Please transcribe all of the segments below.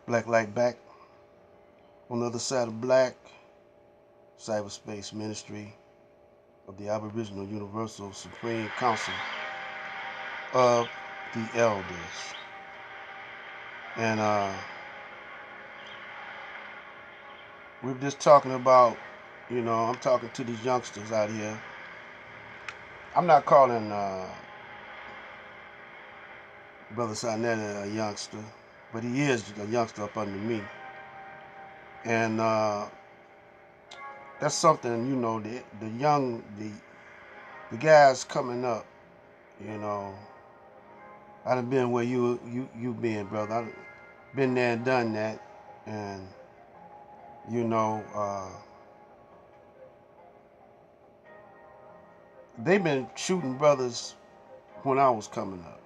Black light back on the other side of black. Cyberspace Ministry of the Aboriginal Univer-Sol Supreme Council of the Elders. And we're just talking about, I'm talking to these youngsters out here. I'm not calling Brother Sinetta a youngster, but he is a youngster up under me. And that's something, the guys coming up, I done been where you been, brother. I done been there and done that. And, they've been shooting brothers when I was coming up.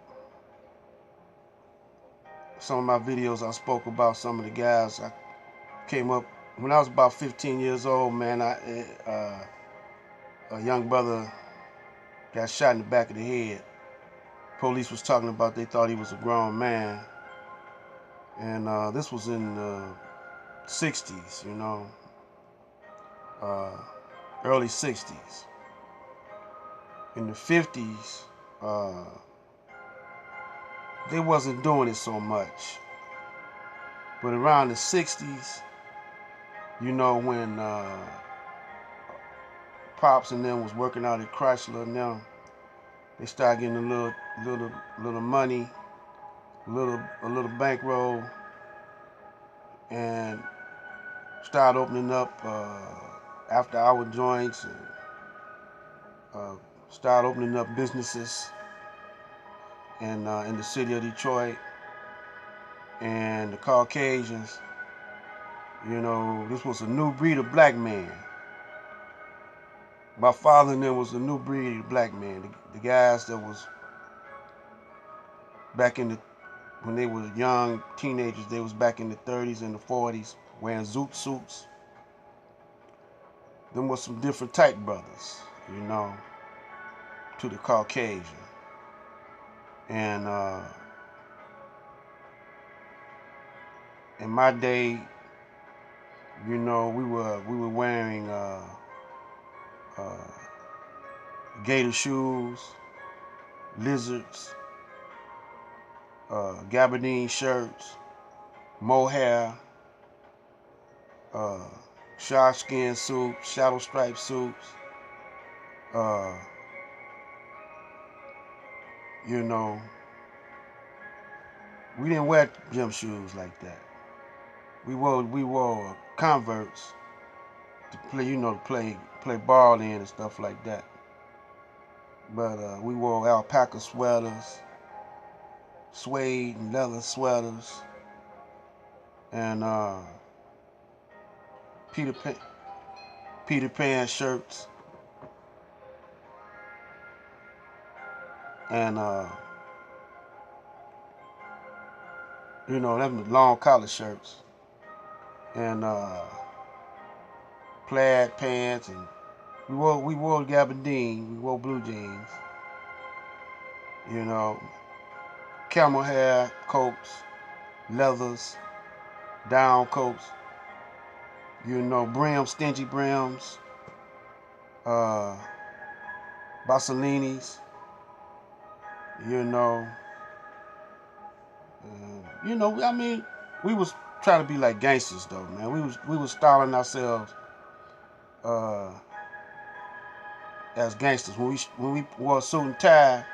Some of my videos I spoke about some of the guys I came up when I was about 15 years old, man. A young brother got shot in the back of the head. Police was talking about they thought he was a grown man. And this was in the 60s, early 60s. In the 50s, they wasn't doing it so much. But around the 60s, when Pops and them was working out at Chrysler and them, they started getting a little money, a little bankroll, and started opening up after-hour joints and started opening up businesses in the city of Detroit. And the Caucasians, this was a new breed of black man. My father and them was a new breed of black man. The guys that was back when they were young teenagers, they was back in the 30s and the 40s wearing zoot suits. Them was some different type brothers, to the Caucasian. And in my day, we were wearing gator shoes, lizards, gabardine shirts, mohair, shark skin suits, shadow stripe suits. We didn't wear gym shoes like that. We wore Converse to play, play ball in and stuff like that. But we wore alpaca sweaters, suede and leather sweaters, and Peter Pan shirts, and them long collar shirts, and plaid pants, and we wore gabardine, we wore blue jeans, camel hair coats, leathers, down coats, brims, stingy brims, Bassolinis, I mean, we was trying to be like gangsters though, man. We was styling ourselves as gangsters. When we wore a suit and tie,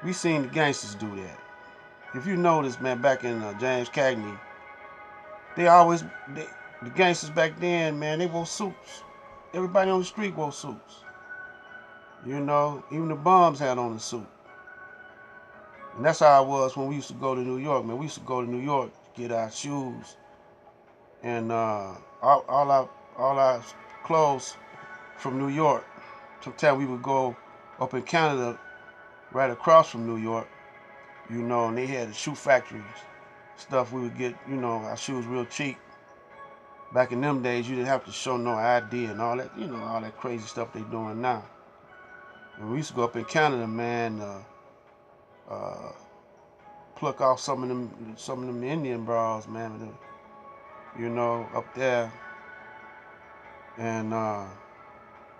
we seen the gangsters do that. If you notice, man, back in James Cagney, the gangsters back then, man, they wore suits. Everybody on the street wore suits. Even the bums had on a suit. And that's how it was when we used to go to New York, man. We used to go to New York to get our shoes and all our clothes from New York. Sometimes we would go up in Canada, right across from New York, and they had the shoe factories, stuff. We would get, our shoes real cheap. Back in them days, you didn't have to show no ID and all that, all that crazy stuff they doing now. And we used to go up in Canada, man, pluck off some of them Indian bras, man. you know, up there. And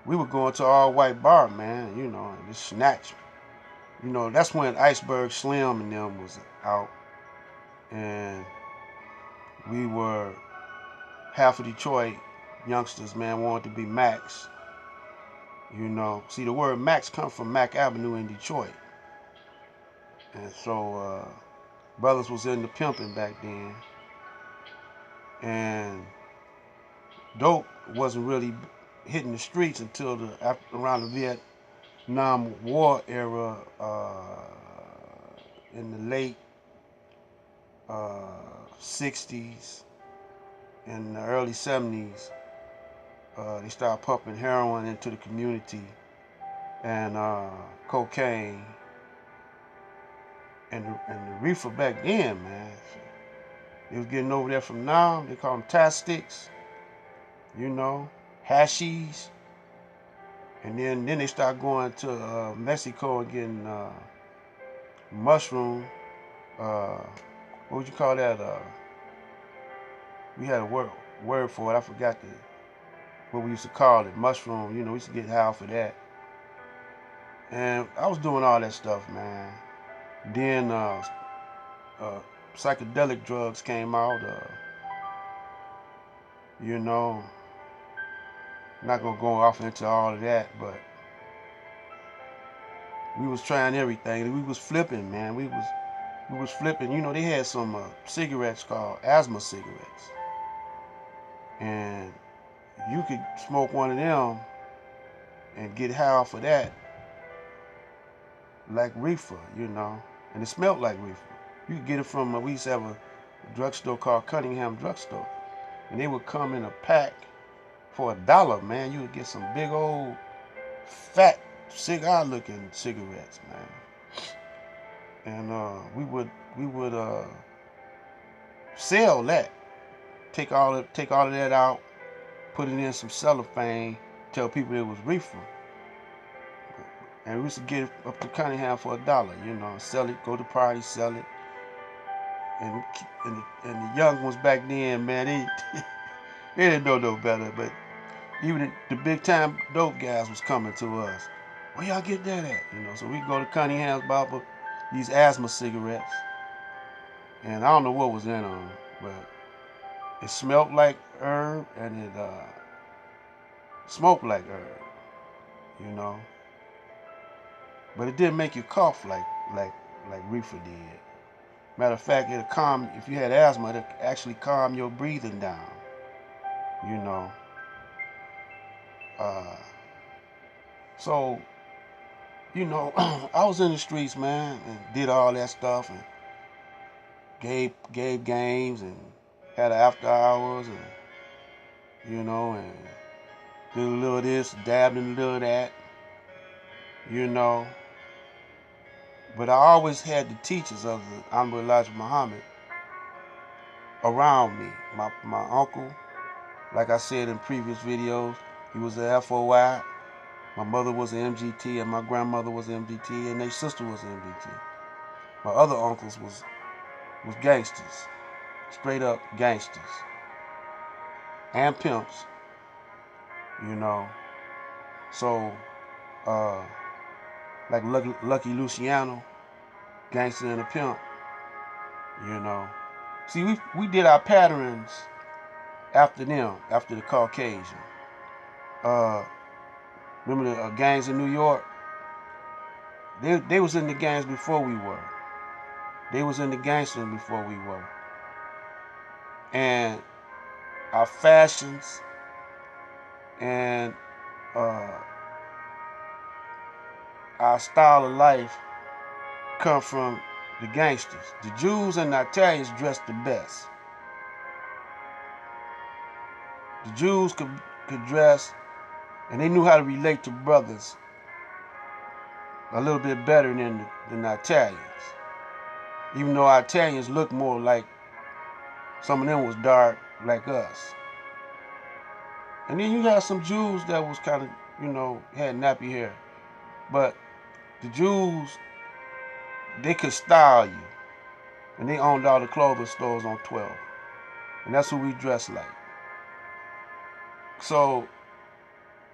we would go into all white bar, man, you know, and just snatch. You know, that's when Iceberg Slim and them was out. And we were, half of Detroit youngsters, man, wanted to be Max. You know, see, the word Max comes from Mack Avenue in Detroit. And so brothers was into pimping back then. And dope wasn't really hitting the streets until around the Vietnam War era, in the late 60s and the early 70s. They started pumping heroin into the community and cocaine. And the reefer back then, man, they was getting over there from now. They call them tie sticks, you know, hashies. And then they start going to Mexico and getting mushroom. What would you call that? We had a word for it. I forgot what we used to call it. Mushroom. You know, we used to get high for that. And I was doing all that stuff, man. Then psychedelic drugs came out. You know, not gonna go off into all of that, but we was trying everything. We was flipping, man. We was flipping. You know, they had some cigarettes called asthma cigarettes, and you could smoke one of them and get high off of that, like reefer, you know, and it smelled like reefer. You could get it from we used to have a drugstore called Cunningham Drugstore, and they would come in a pack for $1, man. You would get some big old fat cigar-looking cigarettes, man. And we would sell that. Take all of that out, put it in some cellophane, tell people it was reefer. And we used to get it up to Cunningham for $1, you know, sell it, go to parties, sell it. And the young ones back then, man, they didn't know no better. But even the big time dope guys was coming to us. Where y'all get that at? You know, so we go to Cunningham's, Baba, these asthma cigarettes. And I don't know what was in them, but it smelled like herb and it smoked like herb, you know. But it didn't make you cough like reefer did. Matter of fact, it'll calm, if you had asthma, it'll actually calm your breathing down, you know. So, you know, I was in the streets, man, and did all that stuff and gave games and had after hours and, you know, and did a little of this, dabbed in a little of that, you know. But I always had the teachers of the Honorable Elijah Muhammad around me. My uncle, like I said in previous videos, he was a FOI. My mother was an MGT and my grandmother was an MGT and their sister was an MGT. My other uncles was gangsters, straight up gangsters and pimps, you know. So, like Lucky Luciano, gangster and a pimp, you know. See, we did our patterns after them, after the Caucasian. Remember the gangs in New York? They was in the gangs before we were. They was in the gangsters before we were. And our fashions and our style of life come from the gangsters. The Jews and the Italians dressed the best. The Jews could dress, and they knew how to relate to brothers a little bit better than the Italians. Even though our Italians looked more like, some of them was dark like us. And then you had some Jews that was kind of, you know, had nappy hair. But the Jews, they could style you. And they owned all the clothing stores on 12th. And that's who we dress like. So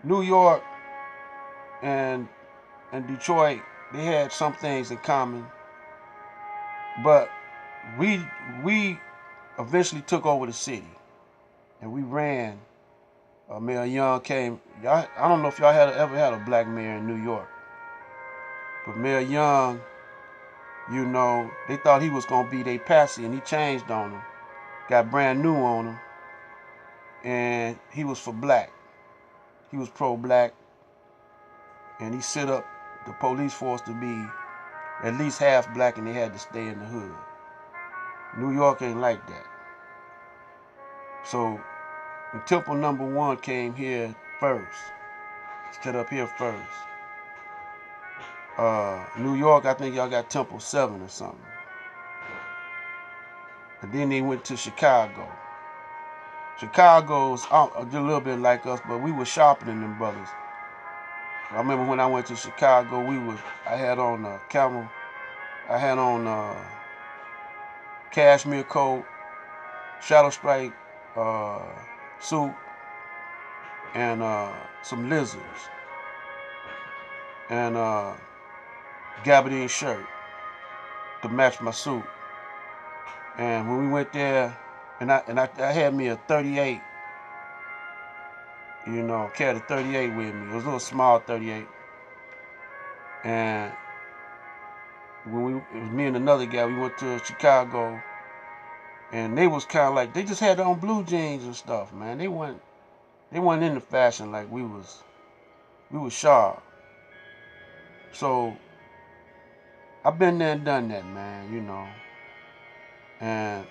New York and Detroit, they had some things in common, but we eventually took over the city, and we ran. Mayor Young came. I don't know if y'all ever had a black mayor in New York, but Mayor Young, you know, they thought he was gonna be their patsy, and he changed on them, got brand new on them, and he was for black. He was pro-black, and he set up the police force to be at least half black, and they had to stay in the hood. New York ain't like that. So Temple number 1 came here first, set up here first. New York, I think y'all got Temple 7 or something. And then they went to Chicago. Chicago's a little bit like us, but we were sharper than them brothers. I remember when I went to Chicago, I had on a camel, I had on a cashmere coat, shadow stripe suit, and some lizards, and gabardine shirt to match my suit. And when we went there, and I had me a 38, you know, carried a 38 with me. It was a little small 38. And when it was me and another guy, we went to Chicago, and they was kind of like, they just had on blue jeans and stuff, man. They weren't into fashion like we was sharp. So I've been there and done that, man, you know. And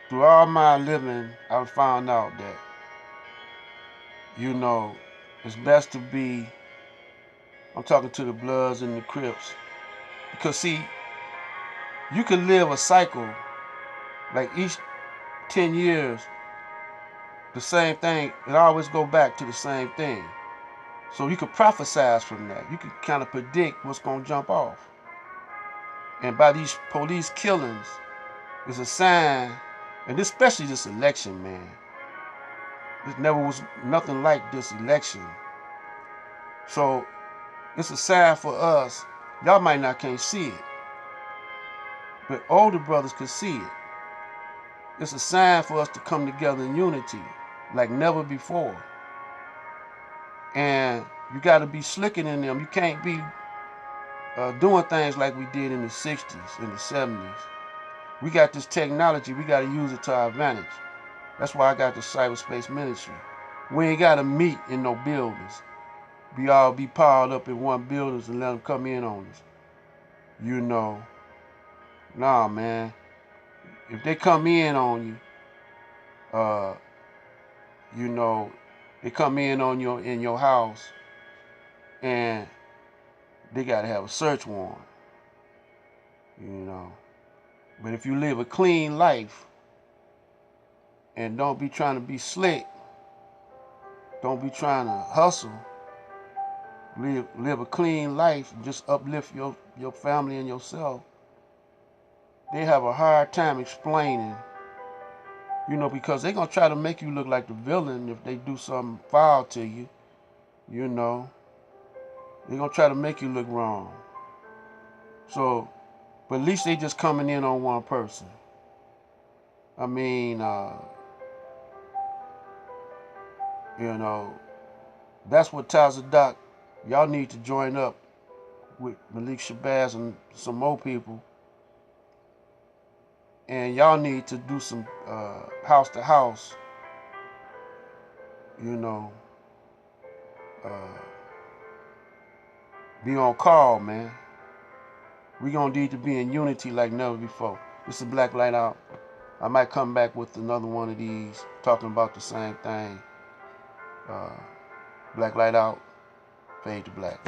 through all my living, I found out that, you know, it's best to be, I'm talking to the Bloods and the Crips, because see, you can live a cycle, like each 10 years, the same thing, it always go back to the same thing. So you could prophesize from that. You could kind of predict what's going to jump off. And by these police killings, it's a sign, and especially this election, man. This never was nothing like this election. So it's a sign for us. Y'all might not can't see it, but older brothers could see it. It's a sign for us to come together in unity like never before. And you got to be slicker than them. You can't be doing things like we did in the 60s, in the 70s. We got this technology. We got to use it to our advantage. That's why I got the Cyberspace Ministry. We ain't got to meet in no buildings. We all be piled up in one building and let them come in on us. You know, nah, man. If they come in on you, you know, they come in on you in your house, and they got to have a search warrant. You know, but if you live a clean life and don't be trying to be slick, don't be trying to hustle, live a clean life and just uplift your family and yourself, they have a hard time explaining, you know, because they're going to try to make you look like the villain if they do something foul to you, you know. They're going to try to make you look wrong. So, but at least they just coming in on one person. I mean, you know, that's what Tazadak, y'all need to join up with Malik Shabazz and some more people. And y'all need to do some house to house, you know, be on call, man. We gonna need to be in unity like never before. This is Black Light Out. I might come back with another one of these talking about the same thing. Black Light Out, fade to black.